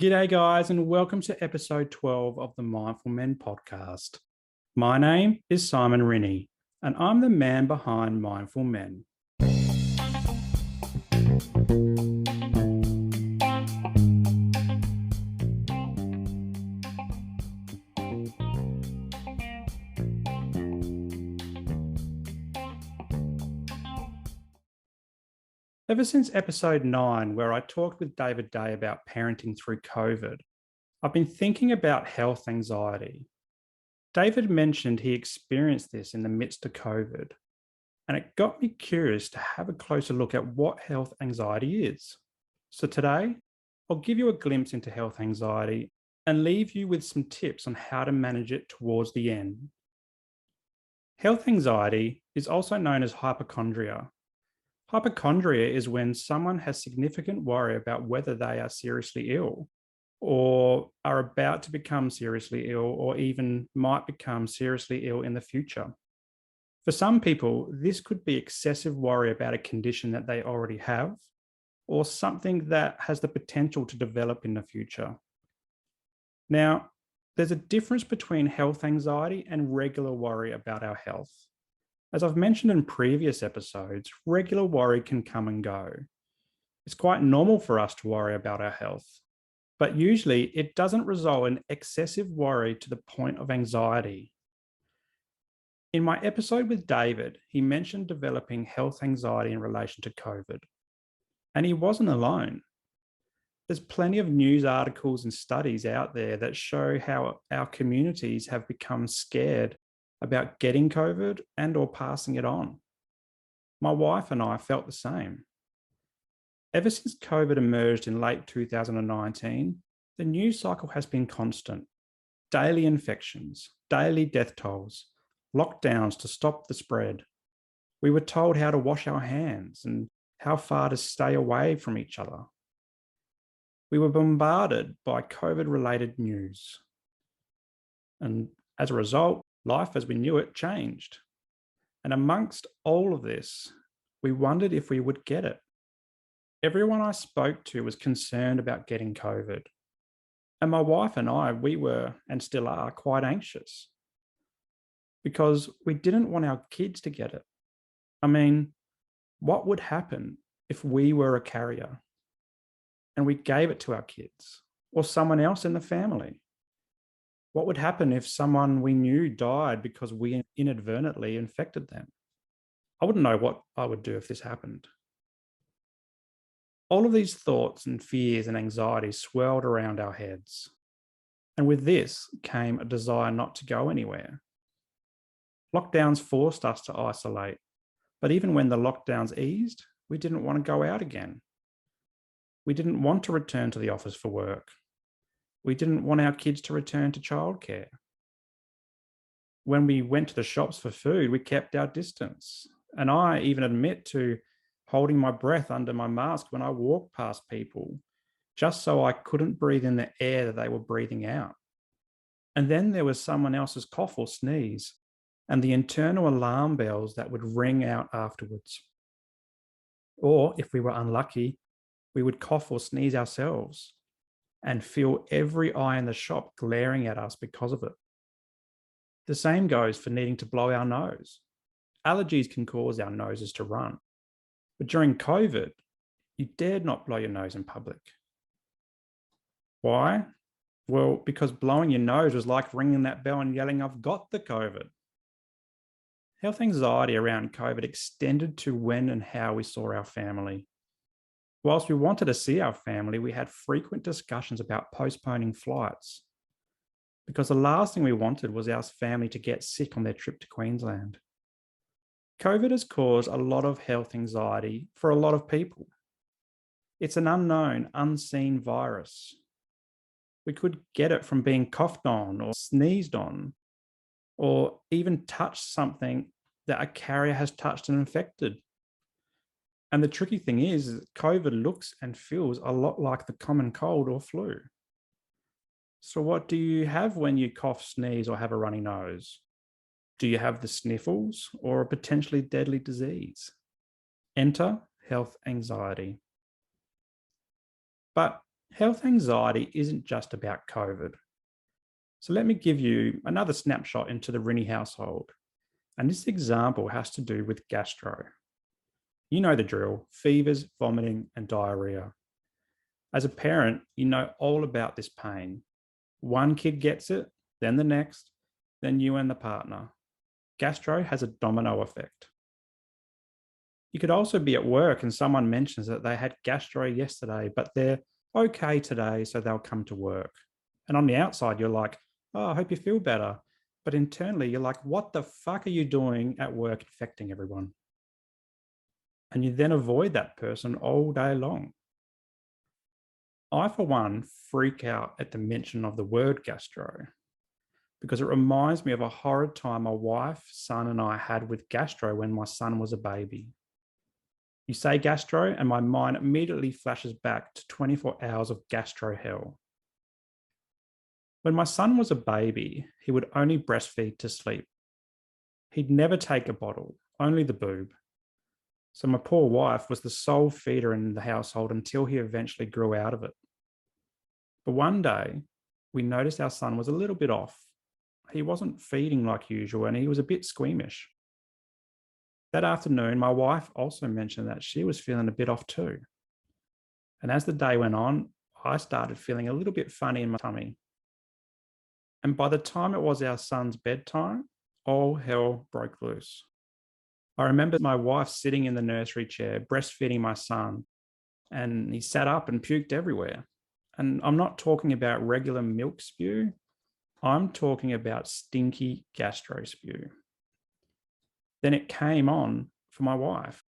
G'day, guys, and welcome to episode 12 of the Mindful Men podcast. My name is Simon Rinnie, and I'm the man behind Mindful Men. Ever since episode 9, where I talked with David Day about parenting through COVID, I've been thinking about health anxiety. David mentioned he experienced this in the midst of COVID, and it got me curious to have a closer look at what health anxiety is. So today, I'll give you a glimpse into health anxiety and leave you with some tips on how to manage it towards the end. Health anxiety is also known as hypochondria. Hypochondria is when someone has significant worry about whether they are seriously ill or are about to become seriously ill or even might become seriously ill in the future. For some people, this could be excessive worry about a condition that they already have or something that has the potential to develop in the future. Now, there's a difference between health anxiety and regular worry about our health. As I've mentioned in previous episodes, regular worry can come and go. It's quite normal for us to worry about our health, but usually it doesn't result in excessive worry to the point of anxiety. In my episode with David, he mentioned developing health anxiety in relation to COVID, and he wasn't alone. There's plenty of news articles and studies out there that show how our communities have become scared about getting COVID and or passing it on. My wife and I felt the same. Ever since COVID emerged in late 2019, the news cycle has been constant. Daily infections, daily death tolls, lockdowns to stop the spread. We were told how to wash our hands and how far to stay away from each other. We were bombarded by COVID-related news. And as a result, life as we knew it changed. And amongst all of this, we wondered if we would get it. Everyone I spoke to was concerned about getting COVID. And my wife and I, we were and still are quite anxious because we didn't want our kids to get it. I mean, what would happen if we were a carrier and we gave it to our kids or someone else in the family? What would happen if someone we knew died because we inadvertently infected them? I wouldn't know what I would do if this happened. All of these thoughts and fears and anxieties swirled around our heads. And with this came a desire not to go anywhere. Lockdowns forced us to isolate, but even when the lockdowns eased, we didn't want to go out again. We didn't want to return to the office for work. We didn't want our kids to return to childcare. When we went to the shops for food, we kept our distance. And I even admit to holding my breath under my mask when I walked past people, just so I couldn't breathe in the air that they were breathing out. And then there was someone else's cough or sneeze, and the internal alarm bells that would ring out afterwards. Or if we were unlucky, we would cough or sneeze ourselves and feel every eye in the shop glaring at us because of it. The same goes for needing to blow our nose. Allergies can cause our noses to run. But during COVID, you dared not blow your nose in public. Why? Well, because blowing your nose was like ringing that bell and yelling, "I've got the COVID." Health anxiety around COVID extended to when and how we saw our family. Whilst we wanted to see our family, we had frequent discussions about postponing flights because the last thing we wanted was our family to get sick on their trip to Queensland. COVID has caused a lot of health anxiety for a lot of people. It's an unknown, unseen virus. We could get it from being coughed on or sneezed on, or even touched something that a carrier has touched and infected. And the tricky thing is that COVID looks and feels a lot like the common cold or flu. So what do you have when you cough, sneeze, or have a runny nose? Do you have the sniffles or a potentially deadly disease? Enter health anxiety. But Health anxiety isn't just about COVID. So let me give you another snapshot into the Rinnie household. And this example has to do with gastro. You know the drill: fevers, vomiting, and diarrhea. As a parent, you know all about this pain. One kid gets it, then the next, then you and the partner. Gastro has a domino effect. You could also be at work and someone mentions that they had gastro yesterday, but they're okay today, so they'll come to work. And on the outside, you're like, oh, I hope you feel better. But internally, you're like, what the fuck are you doing at work infecting everyone? And you then avoid that person all day long. I, for one, freak out at the mention of the word gastro because it reminds me of a horrid time my wife, son, and I had with gastro when my son was a baby. You say gastro, and my mind immediately flashes back to 24 hours of gastro hell. When my son was a baby, he would only breastfeed to sleep. He'd never take a bottle, only the boob. So my poor wife was the sole feeder in the household until he eventually grew out of it. But one day, we noticed our son was a little bit off. He wasn't feeding like usual, and he was a bit squeamish. That afternoon, my wife also mentioned that she was feeling a bit off too. And as the day went on, I started feeling a little bit funny in my tummy. And by the time it was our son's bedtime, all hell broke loose. I remember my wife sitting in the nursery chair, breastfeeding my son, and he sat up and puked everywhere. And I'm not talking about regular milk spew. I'm talking about stinky gastro spew. Then it came on for my wife.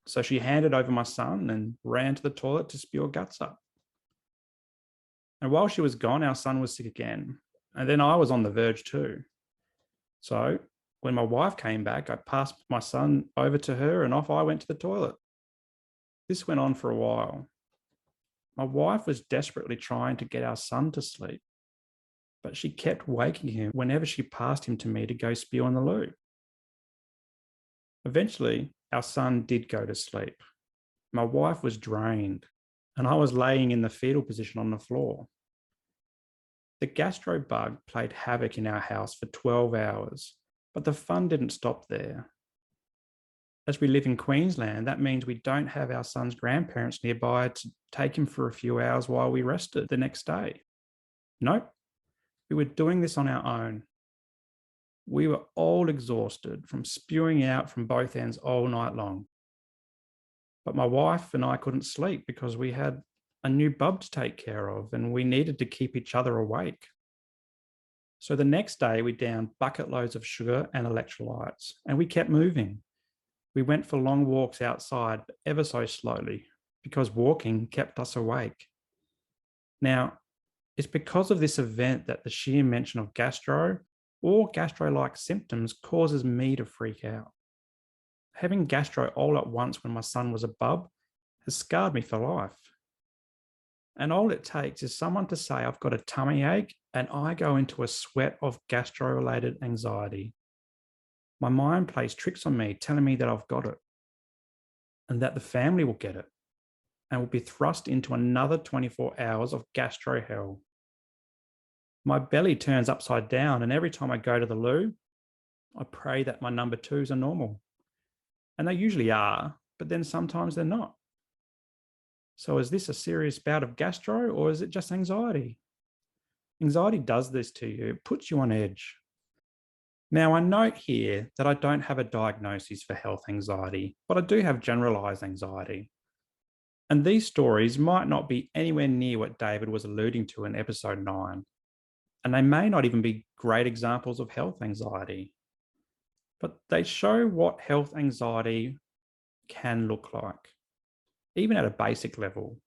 So she handed over my son and ran to the toilet to spew her guts up. And while she was gone, our son was sick again. And then I was on the verge too. So when my wife came back, I passed my son over to her and off I went to the toilet. This went on for a while. My wife was desperately trying to get our son to sleep, but she kept waking him whenever she passed him to me to go spew on the loo. Eventually, our son did go to sleep. My wife was drained, and I was laying in the fetal position on the floor. The gastro bug played havoc in our house for 12 hours, but the fun didn't stop there. As we live in Queensland, that means we don't have our son's grandparents nearby to take him for a few hours while we rested the next day. Nope, we were doing this on our own. We were all exhausted from spewing out from both ends all night long. But my wife and I couldn't sleep because we had a new bub to take care of and we needed to keep each other awake. So the next day, we downed bucket loads of sugar and electrolytes, and we kept moving. We went for long walks outside, but ever so slowly, because walking kept us awake. Now, it's because of this event that the sheer mention of gastro or gastro-like symptoms causes me to freak out. Having gastro all at once when my son was a bub has scarred me for life. And all it takes is someone to say I've got a tummy ache and I go into a sweat of gastro-related anxiety. My mind plays tricks on me, telling me that I've got it and that the family will get it and will be thrust into another 24 hours of gastro hell. My belly turns upside down, and every time I go to the loo, I pray that my number twos are normal. And they usually are, but then sometimes they're not. So is this a serious bout of gastro or is it just anxiety? Anxiety does this to you. It puts you on edge. Now, I note here that I don't have a diagnosis for health anxiety, but I do have generalized anxiety. And these stories might not be anywhere near what David was alluding to in episode 9. And they may not even be great examples of health anxiety, but they show what health anxiety can look like, even at a basic level.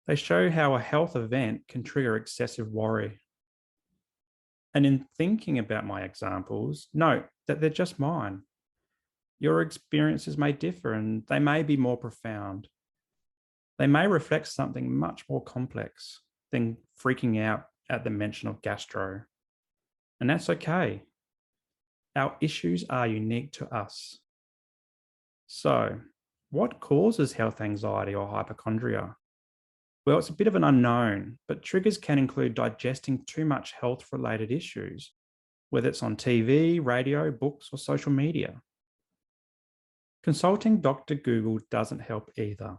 They show how a health event can trigger excessive worry. And in thinking about my examples, note that they're just mine. Your experiences may differ and they may be more profound. They may reflect something much more complex than freaking out at the mention of gastro. And that's okay. Our issues are unique to us. So, what causes health anxiety or hypochondria? Well, it's a bit of an unknown, but triggers can include digesting too much health-related issues, whether it's on TV, radio, books, or social media. Consulting Dr. Google doesn't help either.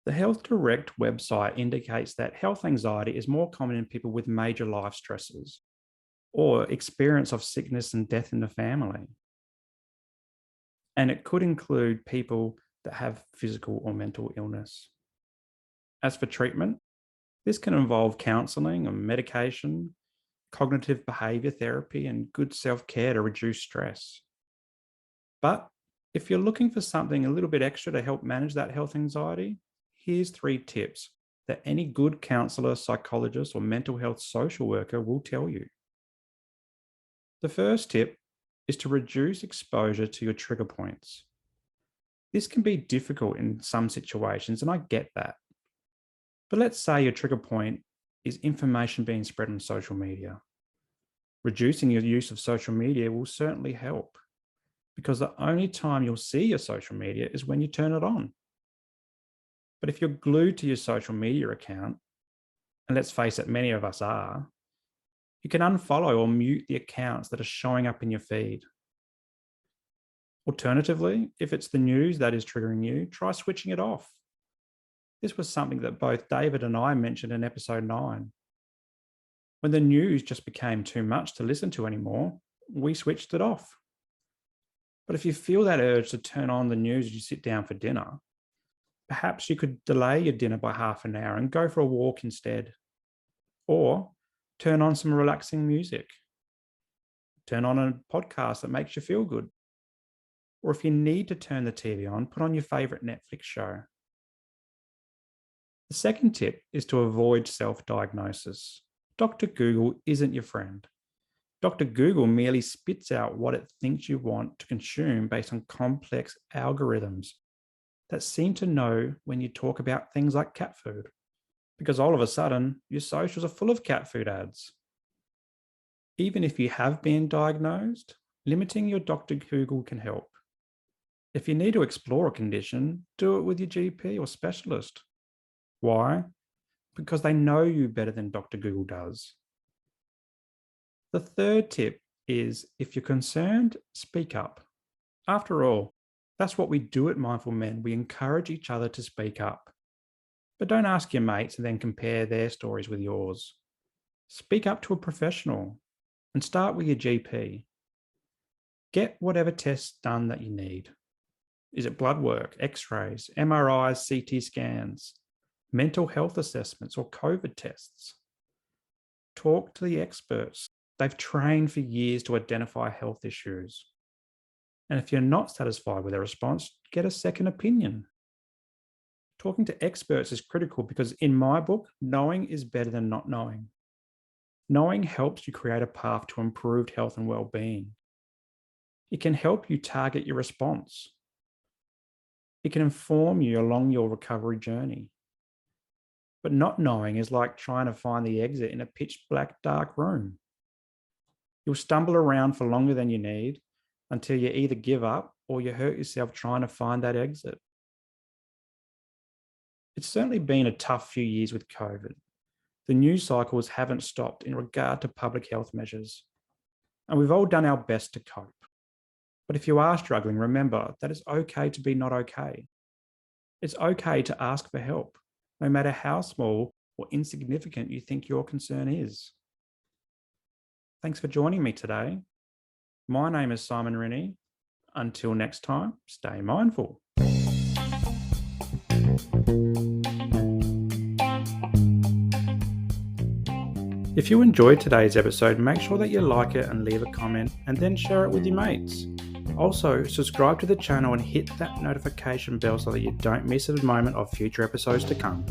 The Health Direct website indicates that health anxiety is more common in people with major life stresses or experience of sickness and death in the family. And it could include people that have physical or mental illness. As for treatment, this can involve counseling and medication, cognitive behavior therapy, and good self-care to reduce stress. But if you're looking for something a little bit extra to help manage that health anxiety, here's 3 tips that any good counselor, psychologist, or mental health social worker will tell you. The first tip is to reduce exposure to your trigger points. This can be difficult in some situations, and I get that. But let's say your trigger point is information being spread on social media. Reducing your use of social media will certainly help, because the only time you'll see your social media is when you turn it on. But if you're glued to your social media account, and let's face it, many of us are, you can unfollow or mute the accounts that are showing up in your feed. Alternatively, if it's the news that is triggering you, try switching it off. This was something that both David and I mentioned in episode 9. When the news just became too much to listen to anymore, we switched it off. But if you feel that urge to turn on the news as you sit down for dinner, perhaps you could delay your dinner by half an hour and go for a walk instead. Or turn on some relaxing music. Turn on a podcast that makes you feel good. Or if you need to turn the TV on, put on your favorite Netflix show. The second tip is to avoid self-diagnosis. Dr. Google isn't your friend. Dr. Google merely spits out what it thinks you want to consume based on complex algorithms that seem to know when you talk about things like cat food, because all of a sudden your socials are full of cat food ads. Even if you have been diagnosed, limiting your Dr. Google can help. If you need to explore a condition, do it with your GP or specialist. Why? Because they know you better than Dr. Google does. The third tip is, if you're concerned, speak up. After all, that's what we do at Mindful Men. We encourage each other to speak up. But don't ask your mates and then compare their stories with yours. Speak up to a professional and start with your GP. Get whatever tests done that you need. Is it blood work, x-rays, MRIs, CT scans, mental health assessments, or COVID tests? Talk to the experts. They've trained for years to identify health issues. And if you're not satisfied with their response, get a second opinion. Talking to experts is critical because in my book, knowing is better than not knowing. Knowing helps you create a path to improved health and well-being. It can help you target your response. It can inform you along your recovery journey. But not knowing is like trying to find the exit in a pitch black, dark room. You'll stumble around for longer than you need until you either give up or you hurt yourself trying to find that exit. It's certainly been a tough few years with COVID. The news cycles haven't stopped in regard to public health measures, and we've all done our best to cope. But if you are struggling, remember that it's okay to be not okay. It's okay to ask for help, no matter how small or insignificant you think your concern is. Thanks for joining me today. My name is Simon Rennie. Until next time, stay mindful. If you enjoyed today's episode, make sure that you like it and leave a comment, and then share it with your mates. Also, subscribe to the channel and hit that notification bell so that you don't miss a moment of future episodes to come.